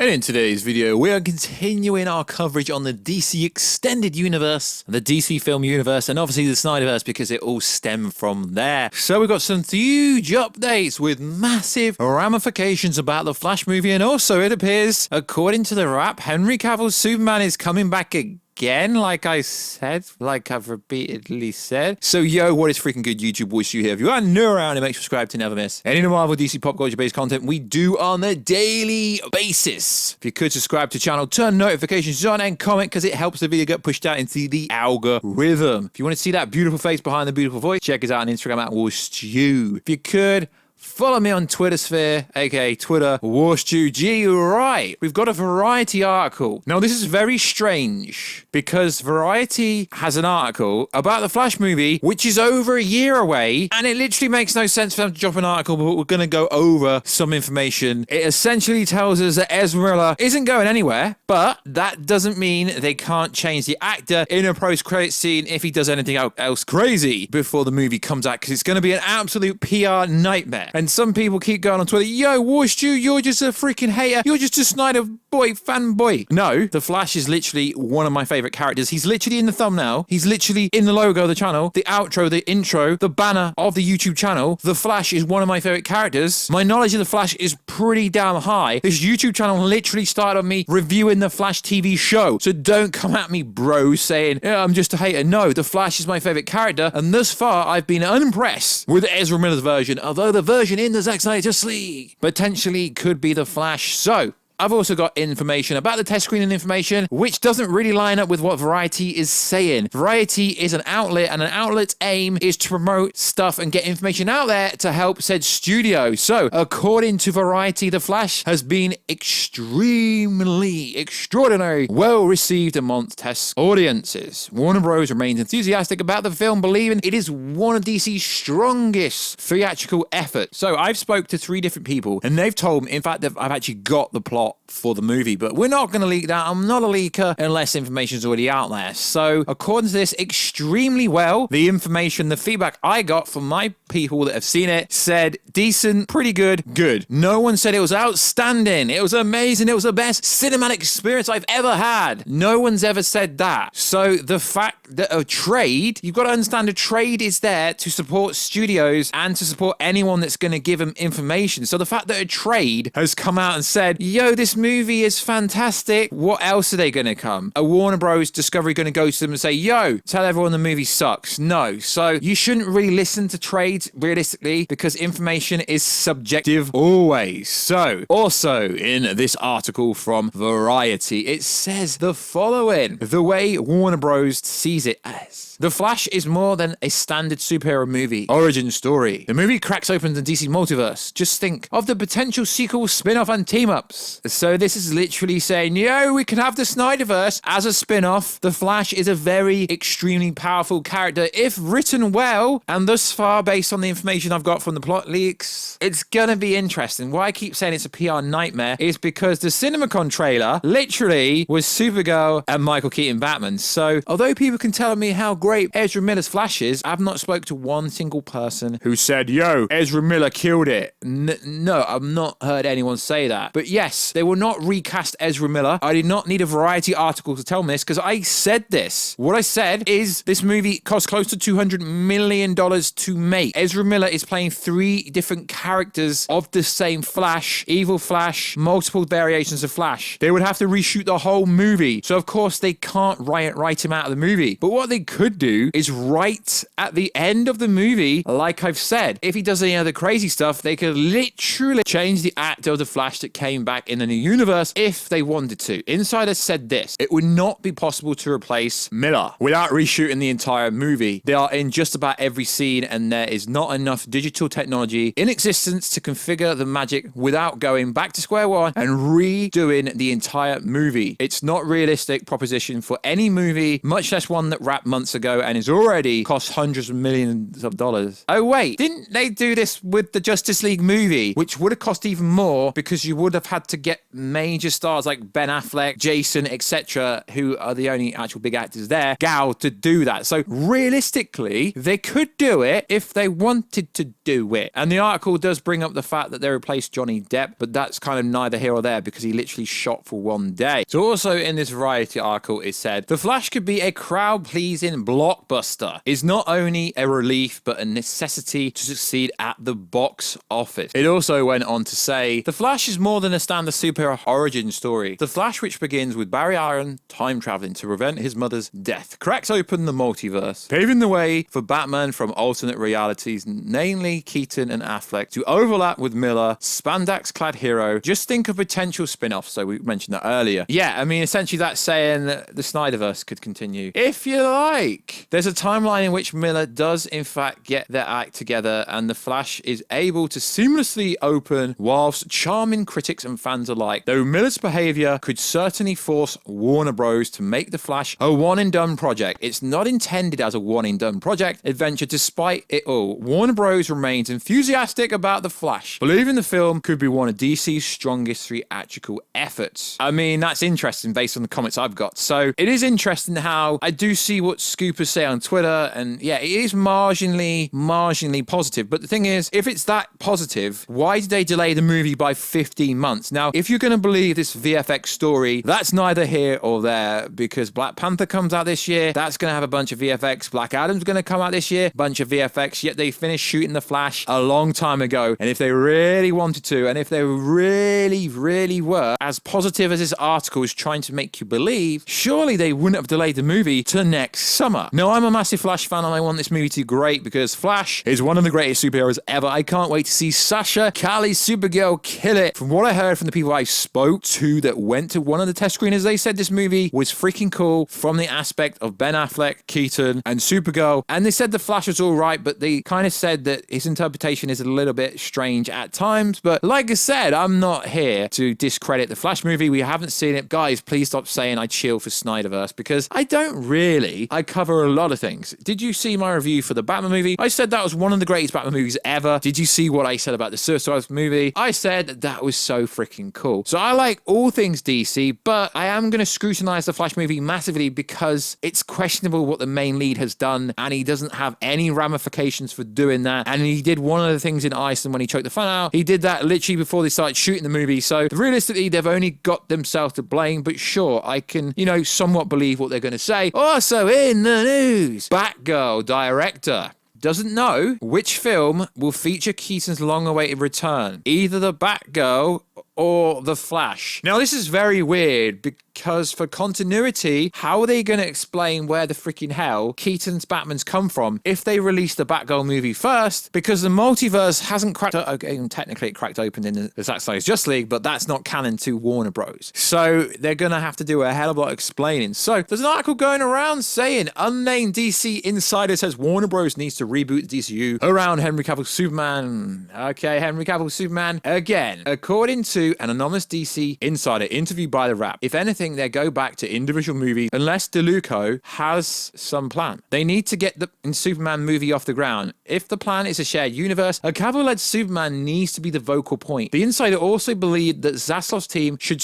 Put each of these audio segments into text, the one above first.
And in today's video, we are continuing our coverage on the DC Extended Universe, the DC Film Universe, and obviously the SnyderVerse because it all stemmed from there. So we've got some huge updates with massive ramifications about the Flash movie, and also it appears, according to the wrap, Henry Cavill's Superman is coming back again, like I said, like I've repeatedly said. So yo, what is freaking good, YouTube boys? You here. If you are new around, make sure to subscribe to never miss any of the Marvel, DC, pop culture based content we do on a daily basis. If you could subscribe to the channel, turn notifications on and comment because it helps the video get pushed out into the algorithm. If you want to see that beautiful face behind the beautiful voice, check us out on Instagram at WarStew. If you could, follow me on Twitter sphere, aka Twitter, WarStewG. Right, we've got a Variety article. Now, this is very strange because Variety has an article about the Flash movie, which is over a year away, and it literally makes no sense for them to drop an article, but we're going to go over some information. It essentially tells us that Ezra Miller isn't going anywhere, but that doesn't mean they can't change the actor in a post-credit scene if he does anything else crazy before the movie comes out, because it's going to be an absolute PR nightmare. And some people keep going on Twitter, yo, WarStew, you're just a freaking hater. You're just a Snyder boy, fanboy. No, the Flash is literally one of my favorite characters. He's literally in the thumbnail. He's literally in the logo of the channel, the outro, the intro, the banner of the YouTube channel. The Flash is one of my favorite characters. My knowledge of the Flash is pretty damn high. This YouTube channel literally started on me reviewing the Flash TV show. So don't come at me, bro, saying, yeah, I'm just a hater. No, the Flash is my favorite character. And thus far, I've been unimpressed with Ezra Miller's version, although the version in the Zack Snyder League potentially could be the Flash. So I've also got information about the test screening information, which doesn't really line up with what Variety is saying. Variety is an outlet, and an outlet's aim is to promote stuff and get information out there to help said studio. So, according to Variety, The Flash has been extraordinary, well received amongst test audiences. Warner Bros. Remains enthusiastic about the film, believing it is one of DC's strongest theatrical efforts. So, I've spoke to 3 different people, and they've told me, in fact, I've actually got the plot for the movie, but we're not going to leak that. I'm not a leaker unless information's already out there. So according to this, extremely well. The information, the feedback I got from my people that have seen it said decent, pretty good, good. No one said it was outstanding, it was amazing, it was the best cinematic experience I've ever had. No one's ever said that. So the fact that a trade, you've got to understand, a trade is there to support studios and to support anyone that's going to give them information. So the fact that a trade has come out and said, yo, this movie is fantastic, what else are they going to come? A Warner Bros. Discovery going to go to them and say, yo, tell everyone the movie sucks? No. So you shouldn't really listen to trades realistically, because information is subjective always. So also in this article from Variety, it says the following: the way Warner Bros. Sees it as, The Flash is more than a standard superhero movie origin story. The movie cracks open the DC multiverse. Just think of the potential sequels, spin-off, and team-ups. So this is literally saying, yo, we can have the SnyderVerse as a spin-off. The Flash is a very extremely powerful character if written well, and thus far, based on the information I've got from the plot leaks, it's gonna be interesting. Why I keep saying it's a PR nightmare is because the CinemaCon trailer literally was Supergirl and Michael Keaton Batman. So although people can tell me how great Ezra Miller's Flash is, I've not spoke to one single person who said, yo, Ezra Miller killed it. No, I've not heard anyone say that. But yes, they will not recast Ezra Miller. I did not need a Variety article to tell me this, because I said this. What I said is this movie cost close to $200 million to make. Ezra Miller is playing 3 different characters of the same Flash, evil Flash, multiple variations of Flash. They would have to reshoot the whole movie. So of course they can't write him out of the movie. But what they could do is write at the end of the movie, like I've said, if he does any other crazy stuff, they could literally change the actor of the Flash that came back in the new universe if they wanted to. Insider said this: it would not be possible to replace Miller without reshooting the entire movie. They are in just about every scene, and there is not enough digital technology in existence to configure the magic without going back to square one and redoing the entire movie. It's not realistic proposition for any movie, much less one that wrapped months ago and is already cost hundreds of millions of dollars. Oh wait, didn't they do this with the Justice League movie, which would have cost even more because you would have had to get major stars like Ben Affleck, Jason, etc., who are the only actual big actors there, Gal, to do that. So realistically, they could do it if they wanted to do it. And the article does bring up the fact that they replaced Johnny Depp, but that's kind of neither here or there because he literally shot for one day. So also in this Variety article, it said, The Flash could be a crowd-pleasing blockbuster. It's not only a relief, but a necessity to succeed at the box office. It also went on to say, The Flash is more than a standard superhero origin story. The Flash, which begins with Barry Allen time traveling to prevent his mother's death, cracks open the multiverse, paving the way for Batman from alternate realities, namely Keaton and Affleck, to overlap with Miller, spandex-clad hero. Just think of potential spin-offs. So we mentioned that earlier. Yeah, I mean, essentially that's saying that the SnyderVerse could continue. If you like. There's a timeline in which Miller does in fact get their act together and the Flash is able to seamlessly open whilst charming critics and fans alike. Though Miller's behavior could certainly force Warner Bros. To make the Flash a one-and-done project. It's not intended as a one-and-done project adventure despite it all. Warner Bros. Remains enthusiastic about the Flash, believing the film could be one of DC's strongest theatrical efforts. I mean, that's interesting based on the comments I've got. So it is interesting how I do see what scoopers say on Twitter, and yeah, it is marginally positive. But the thing is, if it's that positive, why did they delay the movie by 15 months? Now, if you're going to believe this VFX story, that's neither here or there, because Black Panther comes out this year, that's going to have a bunch of VFX. Black Adam's going to come out this year, bunch of VFX, yet they finished shooting The Flash a long time ago. And if they really wanted to, and if they really were as positive as this article is trying to make you believe, surely they wouldn't have delayed the movie to next summer. No, I'm a massive Flash fan and I want this movie to be great because Flash is one of the greatest superheroes ever. I can't wait to see Sasha Calle's Supergirl kill it. From what I heard from the people I spoke to that went to one of the test screeners, they said this movie was freaking cool from the aspect of Ben Affleck, Keaton, and Supergirl. And they said the Flash was all right, but they kind of said that his interpretation is a little bit strange at times. But like I said, I'm not here to discredit the Flash movie. We haven't seen it. Guys, please stop saying I chill for SnyderVerse because I don't really. I cover a lot of things. Did you see my review for the Batman movie? I said that was one of the greatest Batman movies ever. Did you see what I said about the Suicide Squad movie? I said that was so freaking cool. So I like all things DC, but I am going to scrutinize the Flash movie massively because it's questionable what the main lead has done and he doesn't have any ramifications for doing that. And he did one of the things in Iceland when he choked the fan out. He did that literally before they started shooting the movie. So realistically, they've only got themselves to blame. But sure, I can, somewhat believe what they're going to say. Also in the news, Batgirl director doesn't know which film will feature Keaton's long-awaited return. Either the Batgirl or the Flash. Now, this is very weird because for continuity, how are they going to explain where the freaking hell Keaton's Batman's come from if they release the Batgirl movie first? Because the multiverse hasn't cracked open. Technically, it cracked open in the Zack Snyder's Justice League, but that's not canon to Warner Bros. So they're going to have to do a hell of a lot of explaining. So there's an article going around saying unnamed DC insider says Warner Bros needs to reboot the DCU around Henry Cavill's Superman. Okay, Henry Cavill's Superman again. According to an anonymous DC insider interviewed by The Wrap, if anything, they go back to individual movies unless DeLuca has some plan. They need to get the Superman movie off the ground. If the plan is a shared universe, a Cavill-led Superman needs to be the vocal point. The insider also believed that Zaslav's team should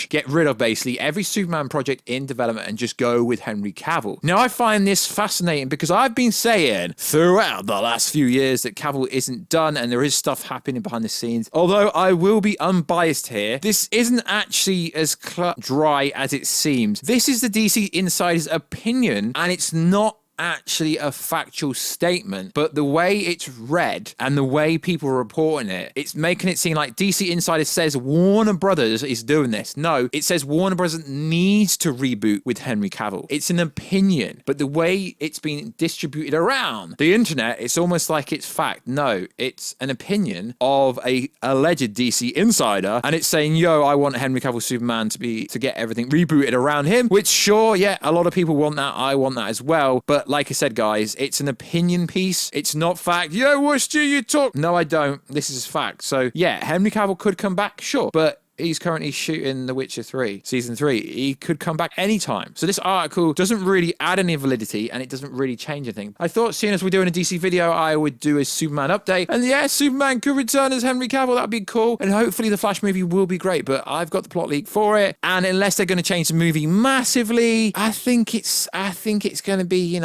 get rid of basically every Superman project in development and just go with Henry Cavill. Now, I find this fascinating because I've been saying throughout the last few years that Cavill isn't done and there is stuff happening behind the scenes. Although I will be unbiased here, this isn't actually as dry as it seems. This is the DC insider's opinion and it's not actually a factual statement, but the way it's read and the way people are reporting it, it's making it seem like DC Insider says Warner Brothers is doing this. No, it says Warner Brothers needs to reboot with Henry Cavill. It's an opinion, but the way it's been distributed around the internet, it's almost like it's fact. No, it's an opinion of a alleged DC Insider, and it's saying, yo, I want Henry Cavill Superman to get everything rebooted around him, which sure, yeah, a lot of people want that. I want that as well, but like I said, guys, it's an opinion piece. It's not fact. Yo, what's you talk? No, I don't. This is fact. So yeah, Henry Cavill could come back, sure, but he's currently shooting The Witcher 3, Season 3. He could come back anytime. So this article doesn't really add any validity and it doesn't really change anything. I thought, seeing as we're doing a DC video, I would do a Superman update. And yeah, Superman could return as Henry Cavill. That'd be cool. And hopefully the Flash movie will be great. But I've got the plot leak for it. And unless they're going to change the movie massively, I think it's going to be,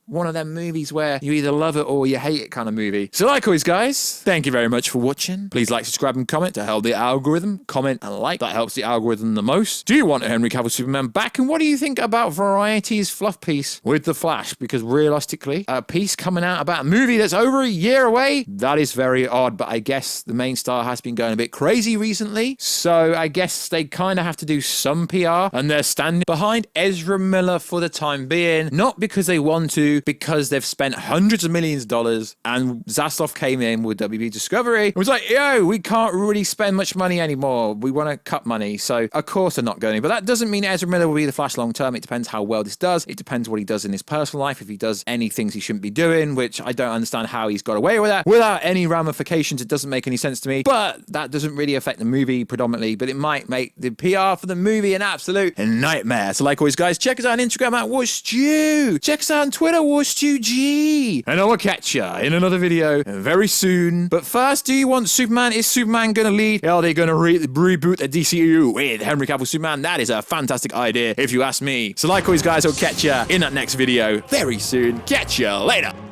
one of them movies where you either love it or you hate it kind of movie. So like always, guys, thank you very much for watching. Please like, subscribe, and comment to help the algorithm. Comment and like. That helps the algorithm the most. Do you want a Henry Cavill Superman back? And what do you think about Variety's fluff piece with The Flash? Because realistically, a piece coming out about a movie that's over a year away, that is very odd. But I guess the main star has been going a bit crazy recently. So I guess they kind of have to do some PR. And they're standing behind Ezra Miller for the time being. Not because they want to, because they've spent hundreds of millions of dollars. And Zaslav came in with WB Discovery and was like, yo, we can't really spend much money anymore. We want to cut money. So of course they're not going. But that doesn't mean Ezra Miller will be the Flash long term. It depends how well this does. It depends what he does in his personal life. If he does any things he shouldn't be doing, which I don't understand how he's got away with that without any ramifications. It doesn't make any sense to me. But that doesn't really affect the movie predominantly. But it might make the PR for the movie an absolute nightmare. So like always, guys, check us out on Instagram at WhatchStew. Check us out on Twitter, WhatchStewG. And I will catch ya in another video very soon. But first, do you want Superman? Is Superman going to lead? Are they going to reboot the DCEU with Henry Cavill Superman? That is a fantastic idea, if you ask me. So like always, guys, I'll catch ya in that next video very soon. Catch ya later.